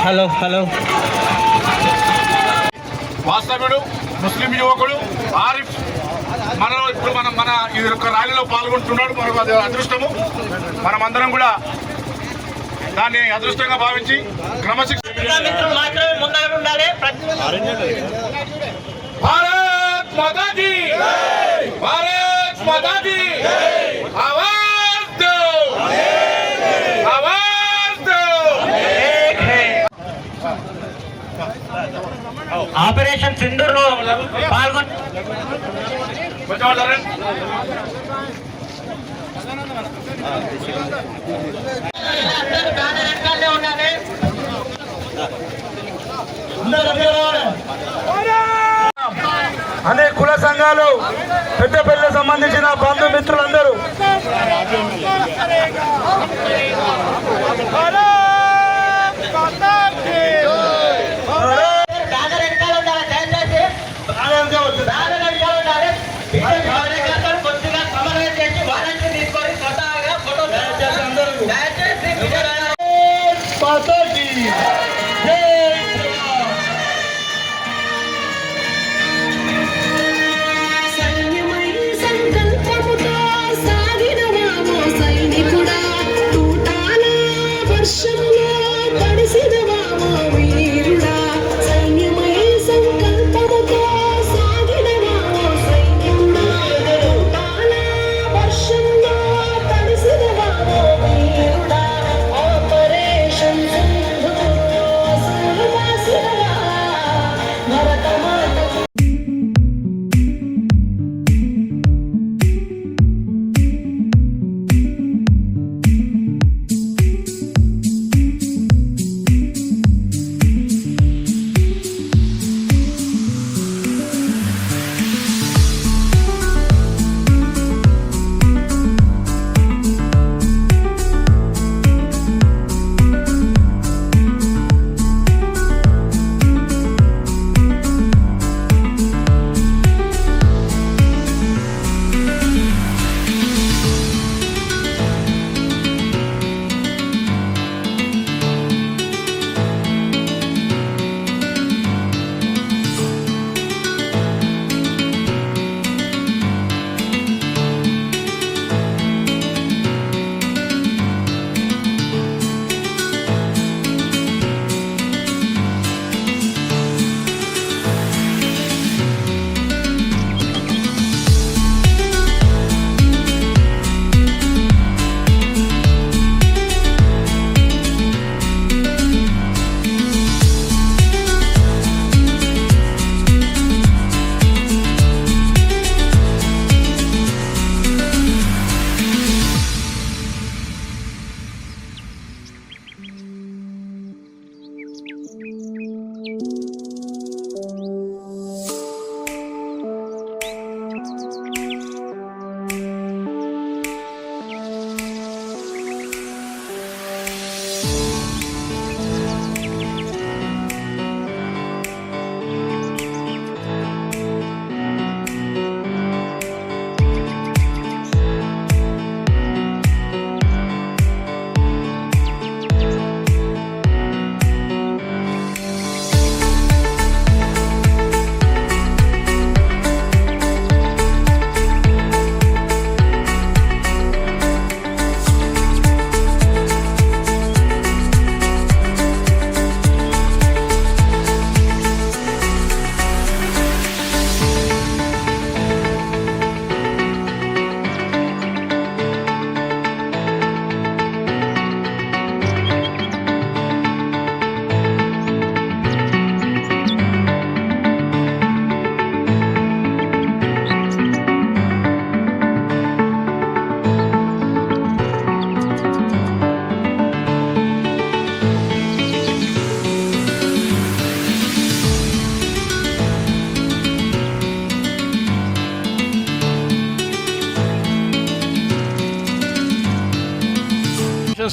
Hello hello వాస్తవ్యుడు ముస్లిం యువకుడు ఆరిఫ్ మనలో ఇప్పుడు మన ఈ యొక్క ర్యాలీలో పాల్గొంటున్నాడు. మనకు అది అదృష్టము. మనమందరం కూడా దాన్ని అదృష్టంగా భావించి క్రమశిక్షణ భారత్ మాతా కీ భారత్ మాతా కీ ఆవాజ్ దో ఆవాజ్ దో. ఆపరేషన్ సింధూర్ లో పాల్గొని అనేక కుల సంఘాలు పెద్దపల్లికి సంబంధించిన బంధుమిత్రులందరూ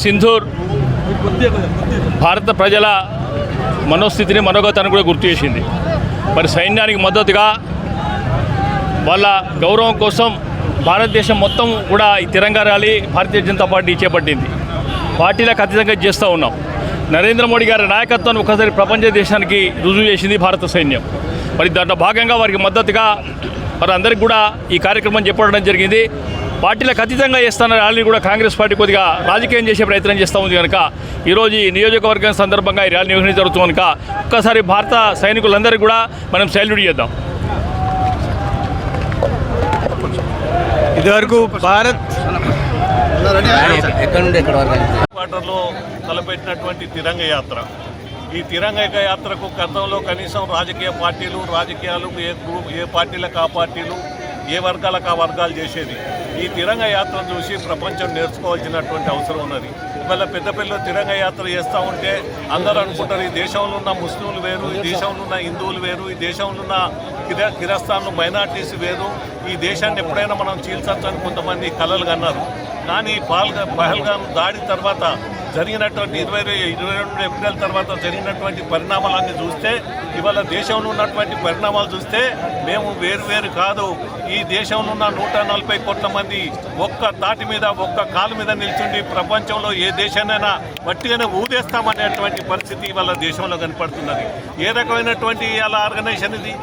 సింధూర్ భారత ప్రజల మనోస్థితిని మనోగతాన్ని కూడా గుర్తు చేసింది. మరి సైన్యానికి మద్దతుగా వాళ్ళ గౌరవం కోసం భారతదేశం మొత్తం కూడా ఈ తిరంగా ర్యాలీ భారతీయ జనతా పార్టీ చేపట్టింది. పార్టీలకు అతీతంగా చేస్తూ ఉన్నాం. నరేంద్ర మోడీ గారి నాయకత్వాన్ని ఒకసారి ప్రపంచ దేశానికి రుజువు చేసింది భారత సైన్యం. మరి దాంట్లో భాగంగా వారికి మద్దతుగా వారందరికీ కూడా ఈ కార్యక్రమం చెప్పడం జరిగింది. పార్టీలకు అతీతంగా చేస్తున్న ర్యాలీ కూడా కాంగ్రెస్ పార్టీ కొద్దిగా రాజకీయం చేసే ప్రయత్నం చేస్తూ ఉంది కనుక ఈరోజు ఈ నియోజకవర్గం సందర్భంగా ఈ ర్యాలీ నిర్వహించడం జరుగుతుంది కనుక ఒక్కసారి భారత సైనికులందరికీ కూడా మనం సైల్యూట్ చేద్దాం. ఇదివరకు భారత్ క్వార్టర్లో తలపెట్టినటువంటి తిరంగ యాత్ర, ఈ తిరంగ యాత్రకు గతంలో కనీసం రాజకీయాలు ఏ పార్టీలకు ఆ పార్టీలు, ఏ వర్గాలకు ఆ వర్గాలు చేసేది. ఈ తిరంగ యాత్రను చూసి ప్రపంచం నేర్చుకోవాల్సినటువంటి అవసరం ఉన్నది. ఇవాళ పెద్దపల్లిలో తిరంగ యాత్ర చేస్తూ ఉంటే అందరూ అనుకుంటారు ఈ దేశంలో ఉన్న ముస్లింలు వేరు, ఈ దేశంలో ఉన్న హిందువులు వేరు, ఈ దేశంలో ఉన్న కిరస్థాన్లు మైనార్టీస్ వేరు, ఈ దేశాన్ని ఎప్పుడైనా మనం చీల్చొచ్చని కొంతమంది కలలు కన్నారు. కానీ పహల్గాం దాడి తర్వాత జరిగినటువంటి 22 ఏప్రిల్ తర్వాత జరిగినటువంటి పరిణామాలన్నీ చూస్తే, ఇవాళ దేశంలో ఉన్నటువంటి పరిణామాలు చూస్తే మేము వేరు కాదు, ఈ దేశంలో ఉన్న 140 కోట్ల మంది ఒక్క తాటి మీద ఒక్క కాలు మీద నిల్చుండి ప్రపంచంలో ఏ దేశాన్నైనా వట్టిగానే ఊదేస్తామనేటువంటి పరిస్థితి ఇవాళ దేశంలో కనపడుతున్నది. ఏ రకమైనటువంటి ఇవాళ ఆర్గనైజేషన్ ఇది,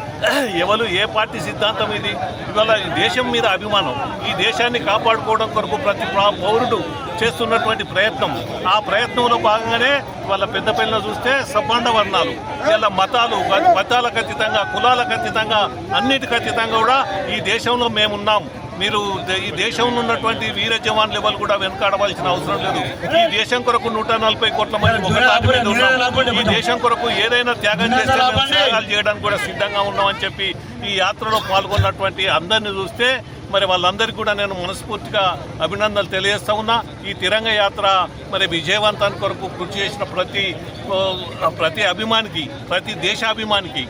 ఎవరు ఏ పార్టీ సిద్ధాంతం ఇది? ఇవాళ దేశం మీద అభిమానం, ఈ దేశాన్ని కాపాడుకోవడం కొరకు ప్రతి పౌరుడు చేస్తున్నటువంటి ప్రయత్నం, ఆ ప్రయత్నంలో భాగంగానే వాళ్ళ పెద్దపల్లిలో చూస్తే సబ్బండ వర్ణాలు, ఇలా మతాలకు అతీతంగా, కులాలకు అతీతంగా, అన్నిటికి అతీతంగా కూడా ఈ దేశంలో మేమున్నాం. మీరు ఈ దేశంలో ఉన్నటువంటి వీర జవాన్ లెవెల్ కూడా వెనకాడవలసిన అవసరం లేదు. ఈ దేశం కొరకు 140 కోట్ల మంది ఒక తాటి మీద ఉన్నాం. ఈ దేశం కొరకు ఏదైనా త్యాగం చేస్తే త్యాగాలు చేయడానికి కూడా సిద్ధంగా ఉన్నామని చెప్పి ఈ యాత్రలో పాల్గొన్నటువంటి అందరినీ చూస్తే మరి వాళ్ళందరికీ కూడా నేను మనస్ఫూర్తిగా అభినందనలు తెలియజేస్తా ఉన్నా. ఈ తిరంగ యాత్ర మరి విజయవంతానికి కొరకు కృషి చేసిన ప్రతి అభిమానికి, ప్రతి దేశాభిమానికి,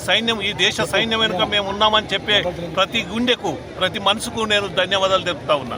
సైన్యం, ఈ దేశ సైన్యం వెనుక మేము ఉన్నామని చెప్పే ప్రతి గుండెకు, ప్రతి మనసుకు నేను ధన్యవాదాలు తెలుపుతా ఉన్నా.